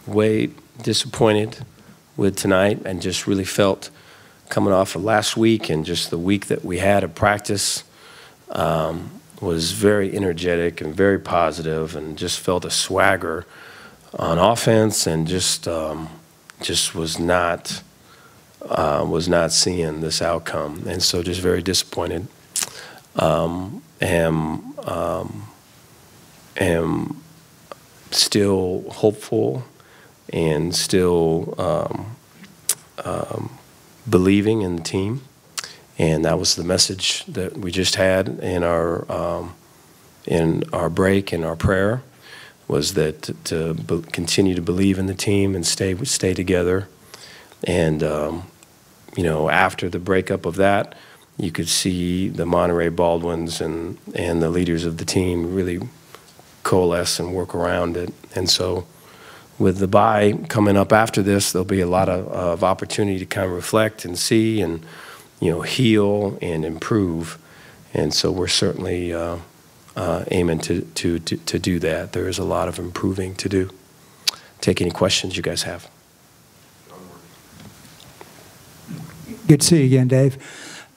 Way disappointed with tonight, and just really felt coming off of last week and just the week that we had of practice was very energetic and very positive, and just felt a swagger on offense, and just was not seeing this outcome, and so just very disappointed. Am still hopeful and still believing in the team, and that was the message that we just had in our break, in our prayer, was that to continue to believe in the team and stay together. And you know, after the breakup of that, you could see the Monaray Baldwins and the leaders of the team really coalesce and work around it. And so with the bye coming up after this, there'll be a lot of opportunity to kind of reflect and see and, you know, heal and improve. And so we're certainly aiming to do that. There is a lot of improving to do. Take any questions you guys have. Good to see you again, Dave.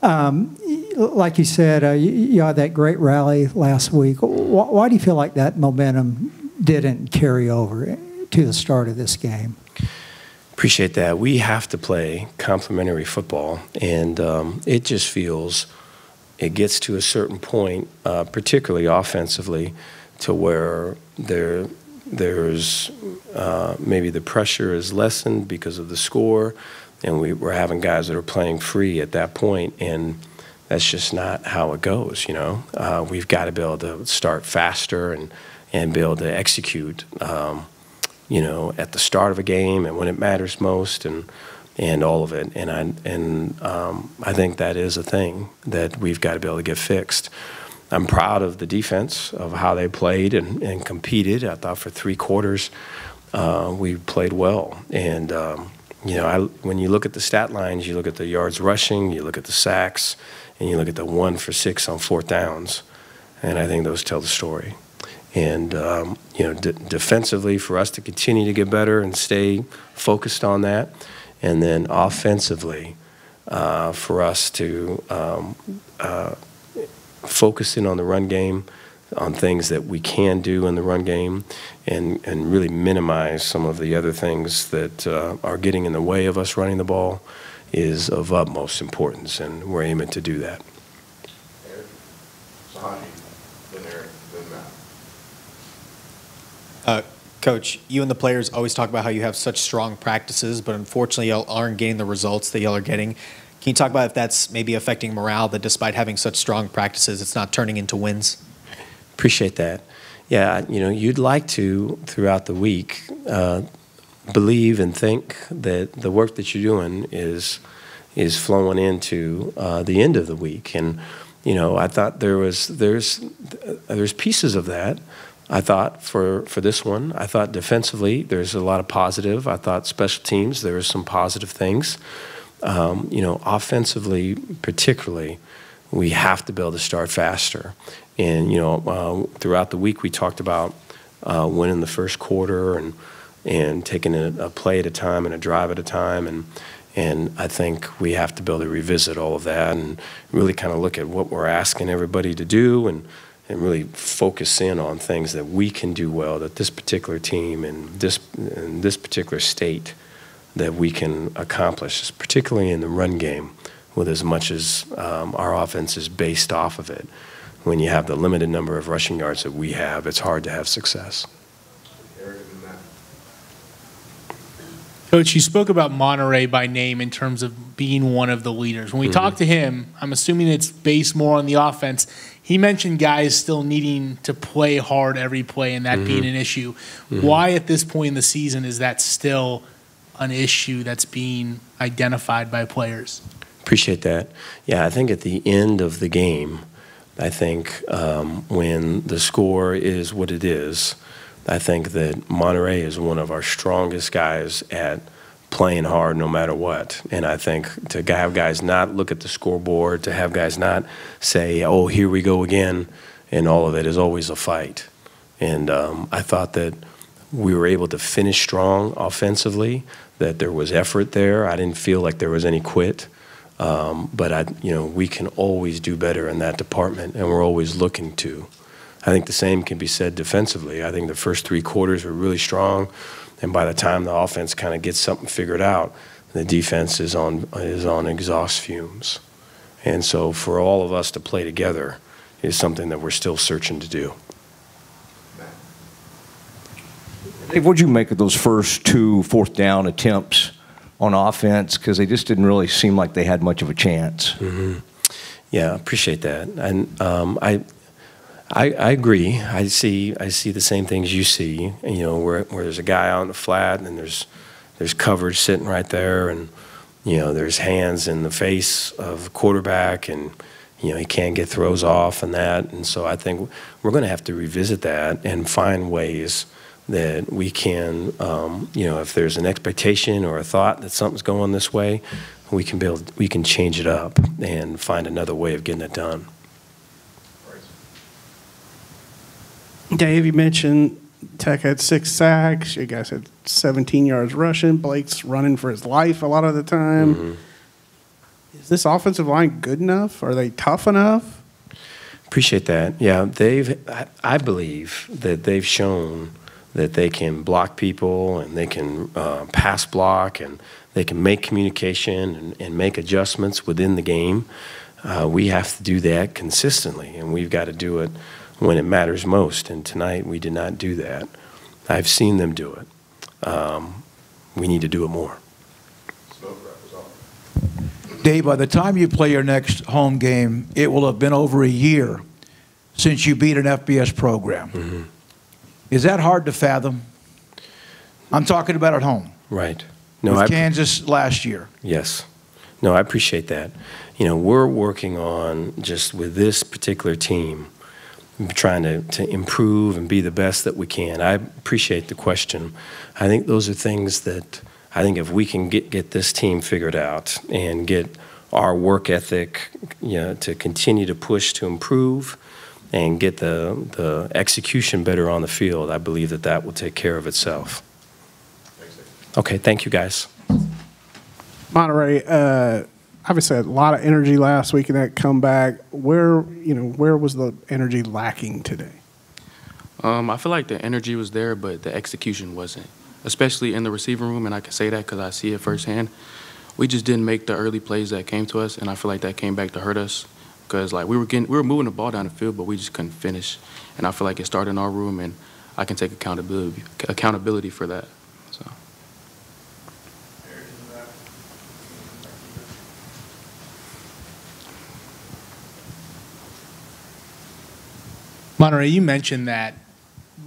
Like you said, you had that great rally last week. Why do you feel like that momentum didn't carry over to the start of this game? Appreciate that. We have to play complementary football, and it just feels it gets to a certain point, particularly offensively, to where there's maybe the pressure is lessened because of the score, and we're having guys that are playing free at that point, and that's just not how it goes, you know. We've got to be able to start faster and be able to execute, you know, at the start of a game and when it matters most, and all of it. And I think that is a thing that we've got to be able to get fixed. I'm proud of the defense, of how they played and competed. I thought for 3 quarters we played well. And, you know, when you look at the stat lines, you look at the yards rushing, you look at the sacks, and you look at the 1 for 6 on 4th downs, and I think those tell the story. And, you know, defensively, for us to continue to get better and stay focused on that, and then offensively, for us to focus in on the run game, on things that we can do in the run game, and really minimize some of the other things that are getting in the way of us running the ball, is of utmost importance, and we're aiming to do that. Coach, you and the players always talk about how you have such strong practices, but unfortunately y'all aren't getting the results that y'all are getting. Can you talk about if that's maybe affecting morale, that despite having such strong practices, it's not turning into wins? Appreciate that. Yeah, you know, you'd like to, throughout the week, believe and think that the work that you're doing is flowing into the end of the week. And, you know, I thought there's pieces of that. I thought for this one, I thought defensively there's a lot of positive. I thought special teams, there were some positive things. You know, offensively particularly, we have to be able to start faster. And, you know, throughout the week we talked about winning the first quarter and taking a play at a time and a drive at a time. And I think we have to be able to revisit all of that and really kind of look at what we're asking everybody to do, and really focus in on things that we can do well, that this particular team and this particular state that we can accomplish, particularly in the run game, with as much as our offense is based off of it. When you have the limited number of rushing yards that we have, it's hard to have success. Coach, you spoke about Monaray by name in terms of being one of the leaders. When we talk to him, I'm assuming it's based more on the offense. He mentioned guys still needing to play hard every play and that being an issue. Why at this point in the season is that still an issue that's being identified by players? Appreciate that. Yeah, I think at the end of the game, I think when the score is what it is, I think that Monaray is one of our strongest guys at playing hard no matter what. And I think to have guys not look at the scoreboard, to have guys not say, oh, here we go again, and all of it is always a fight. And I thought that we were able to finish strong offensively, that there was effort there. I didn't feel like there was any quit. But we can always do better in that department, and we're always looking to. I think the same can be said defensively. I think the first 3 quarters were really strong, and by the time the offense kind of gets something figured out, the defense is on exhaust fumes. And so for all of us to play together is something that we're still searching to do. Dave, what did you make of those first 2 fourth-down attempts on offense? Because they just didn't really seem like they had much of a chance. Mm-hmm. Yeah, I appreciate that. And I agree. I see the same things you see. Where there's a guy out in the flat and there's coverage sitting right there, and there's hands in the face of the quarterback, and he can't get throws off and that. And so I think we're going to have to revisit that and find ways that we can, if there's an expectation or a thought that something's going this way, we can change it up and find another way of getting it done. Dave, you mentioned Tech had 6 sacks. You guys had 17 yards rushing. Blake's running for his life a lot of the time. Mm-hmm. Is this offensive line good enough? Are they tough enough? Appreciate that. Yeah, I believe that they've shown that they can block people, and they can pass block, and they can make communication and make adjustments within the game. We have to do that consistently, and we've got to do it when it matters most. And tonight we did not do that. I've seen them do it. We need to do it more. Dave, by the time you play your next home game, it will have been over a year since you beat an FBS program. Mm-hmm. Is that hard to fathom? I'm talking about at home. Right. With Kansas last year. Yes. No, I appreciate that. We're working on, just with this particular team, trying to improve and be the best that we can. I appreciate the question. I think those are things that I think if we can get this team figured out and get our work ethic, to continue to push to improve and get the execution better on the field, I believe that will take care of itself. Okay, thank you, guys. Monaray, obviously a lot of energy last week in that comeback. Where was the energy lacking today? I feel like the energy was there, but the execution wasn't, especially in the receiving room, and I can say that because I see it firsthand. We just didn't make the early plays that came to us, and I feel like that came back to hurt us. Because we were moving the ball down the field, but we just couldn't finish. And I feel like it started in our room, and I can take accountability for that. So. Monaray, you mentioned that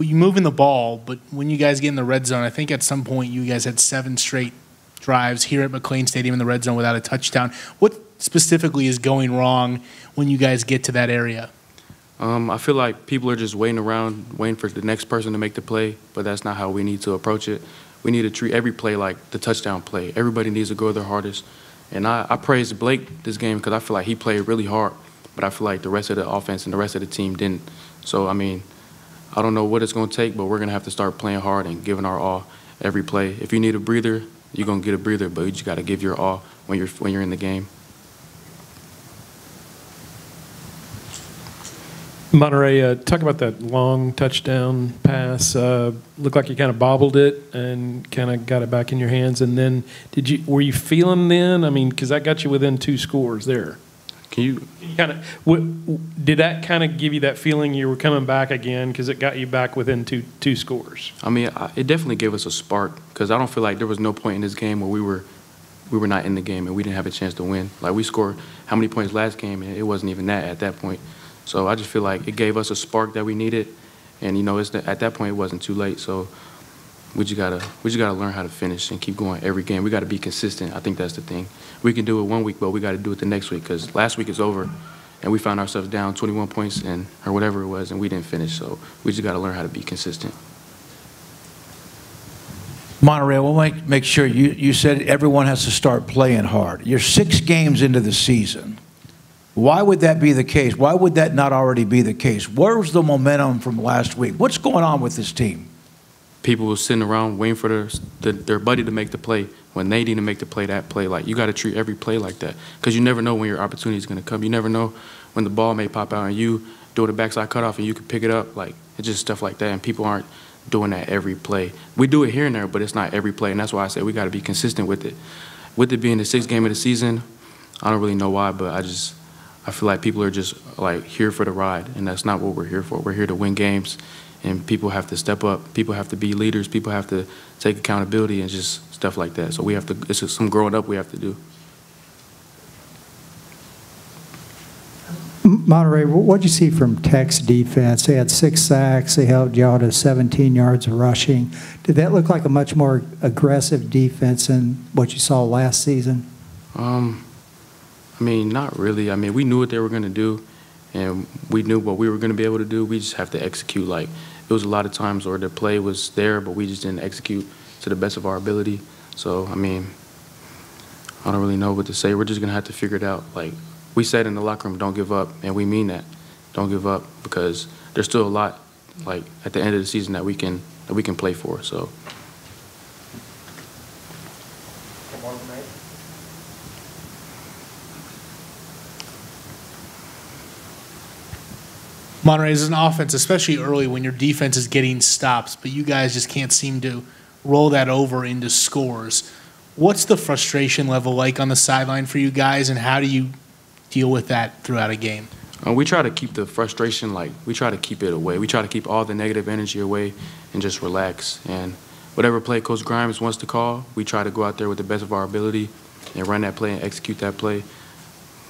you moving the ball, but when you guys get in the red zone, I think at some point you guys had 7 straight drives here at McLean Stadium in the red zone without a touchdown. What specifically is going wrong when you guys get to that area? I feel like people are just waiting for the next person to make the play, but that's not how we need to approach it. We need to treat every play like the touchdown play. Everybody needs to go their hardest. And I praised Blake this game because I feel like he played really hard, but I feel like the rest of the offense and the rest of the team didn't. So, I don't know what it's going to take, but we're going to have to start playing hard and giving our all every play. If you need a breather, you're going to get a breather, but you just got to give your all when you're in the game. Monaray, talk about that long touchdown pass. Looked like you kind of bobbled it and kind of got it back in your hands. And then, were you feeling then? Because that got you within 2 scores there. Can you kind of did that kind of give you that feeling you were coming back again because it got you back within two scores? It definitely gave us a spark because I don't feel like there was no point in this game where we were not in the game and we didn't have a chance to win. Like we scored how many points last game and it wasn't even that at that point. So I just feel like it gave us a spark that we needed, and at that point it wasn't too late. So we just gotta learn how to finish and keep going every game. We got to be consistent. I think that's the thing. We can do it one week, but we got to do it the next week because last week is over, and we found ourselves down 21 points or whatever it was, and we didn't finish. So we just got to learn how to be consistent. Monaray, we'll make sure you said everyone has to start playing hard. You're 6 games into the season. Why would that be the case? Why would that not already be the case? Where's the momentum from last week? What's going on with this team? people were sitting around waiting for their buddy to make the play when they need to make the play, that play. Like, you got to treat every play like that because you never know when your opportunity is going to come. You never know when the ball may pop out and you do the backside cutoff and you can pick it up. Like, it's just stuff like that, and people aren't doing that every play. We do it here and there, but it's not every play, and that's why I say we got to be consistent with it. With it being the 6th game of the season, I don't really know why, but I feel like people are just like here for the ride, and that's not what we're here for. We're here to win games, and people have to step up. People have to be leaders. People have to take accountability and just stuff like that. So we have to. It's just some growing up we have to do. Monaray, what did you see from Tech's defense? They had 6 sacks. They held y'all to 17 yards of rushing. Did that look like a much more aggressive defense than what you saw last season? I mean, not really. I mean, we knew what they were going to do, and we knew what we were going to be able to do. We just have to execute. Like, it was a lot of times where the play was there, but we just didn't execute to the best of our ability. So, I mean, I don't really know what to say. We're just going to have to figure it out. Like, we said in the locker room, don't give up, and we mean that. Don't give up, because there's still a lot, like, at the end of the season that we can play for. So. Monaray is an offense, especially early when your defense is getting stops, but you guys just can't seem to roll that over into scores. What's the frustration level like on the sideline for you guys, and how do you deal with that throughout a game? We try to keep the frustration, like, we try to keep it away. We try to keep all the negative energy away and just relax. And whatever play Coach Grimes wants to call, we try to go out there with the best of our ability and run that play and execute that play.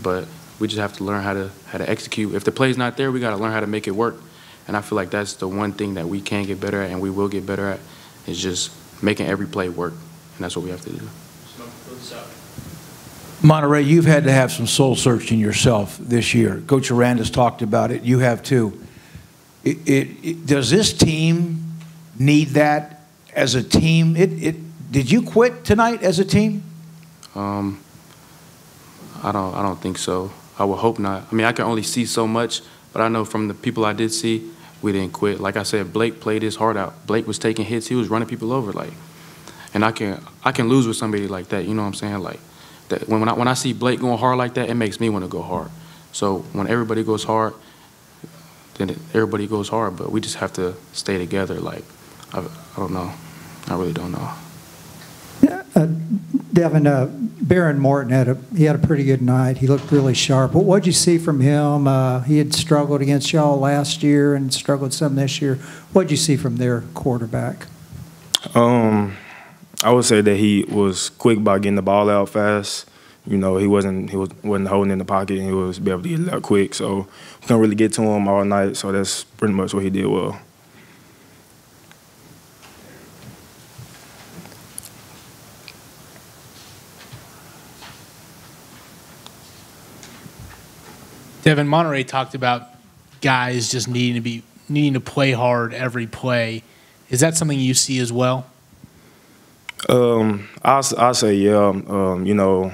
But we just have to learn how to execute. If the play's not there, we got to learn how to make it work. And I feel like that's the one thing that we can get better at and we will get better at, is just making every play work. And that's what we have to do. Monaray, you've had to have some soul searching yourself this year. Coach Aranda's talked about it. You have too. Does this team need that as a team? Did you quit tonight as a team? I don't think so. I would hope not. I mean, I can only see so much, but I know from the people I did see, we didn't quit. Like I said, Blake played his heart out. Blake was taking hits. He was running people over. Like, and I can lose with somebody like that. You know what I'm saying? Like, that when I see Blake going hard like that, it makes me want to go hard. So when everybody goes hard, then everybody goes hard. But we just have to stay together. Like, I don't know. I really don't know. Devyn, Baron Morton had a pretty good night. He looked really sharp. What did you see from him? He had struggled against y'all last year and struggled some this year. What did you see from their quarterback? I would say that he was quick about getting the ball out fast. You know, he wasn't holding in the pocket, and he was able to get it out quick. So we couldn't really get to him all night. So that's pretty much what he did well. Devyn, Monaray talked about guys just needing to play hard every play. Is that something you see as well? I'll say, yeah. You know,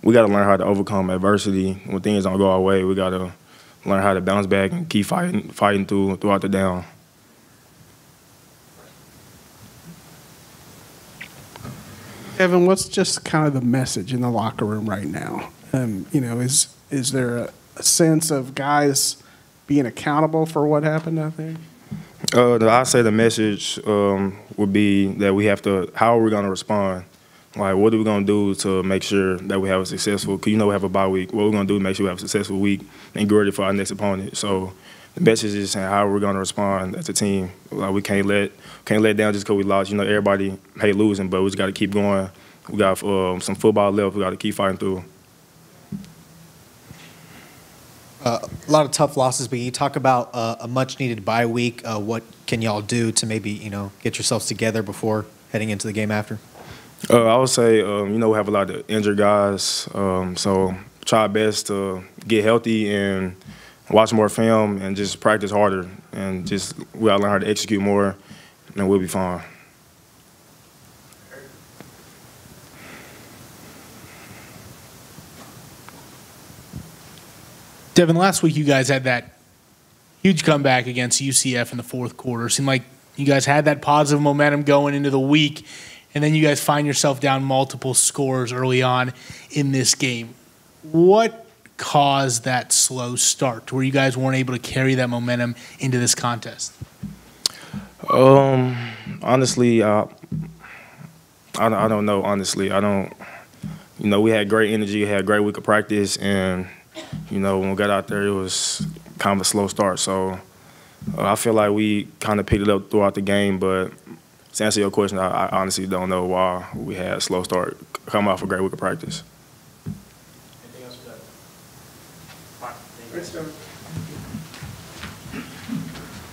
we got to learn how to overcome adversity. When things don't go our way, we got to learn how to bounce back and keep fighting throughout the down. Devyn, what's just kind of the message in the locker room right now? You know, is there a sense of guys being accountable for what happened out there? I'd say the message would be that we have to, how are we going to respond? Like, what are we going to do to make sure that we have a successful, because you know we have a bye week. What we're going to do to make sure we have a successful week and get ready for our next opponent. So the message is saying how we're going to respond as a team. Like, we can't let down just because we lost. You know, everybody hate losing, but we just got to keep going. We got some football left. We got to keep fighting through. A lot of tough losses, but you talk about a much-needed bye week. What can y'all do to maybe, you know, get yourselves together before heading into the game after? I would say, you know, we have a lot of injured guys, so try our best to get healthy and watch more film and just practice harder, and just we got to learn how to execute more, and we'll be fine. Devyn, last week you guys had that huge comeback against UCF in the fourth quarter. It seemed like You guys had that positive momentum going into the week, and then you guys find yourself down multiple scores early on in this game. What caused that slow start to where you guys weren't able to carry that momentum into this contest? Honestly, I don't know. Honestly, I don't. You know, we had great energy, had a great week of practice, and you know, when we got out there, it was kind of a slow start. So I feel like we kind of picked it up throughout the game. But to answer your question, I honestly don't know why we had a slow start coming off a great week of practice. Anything else with that?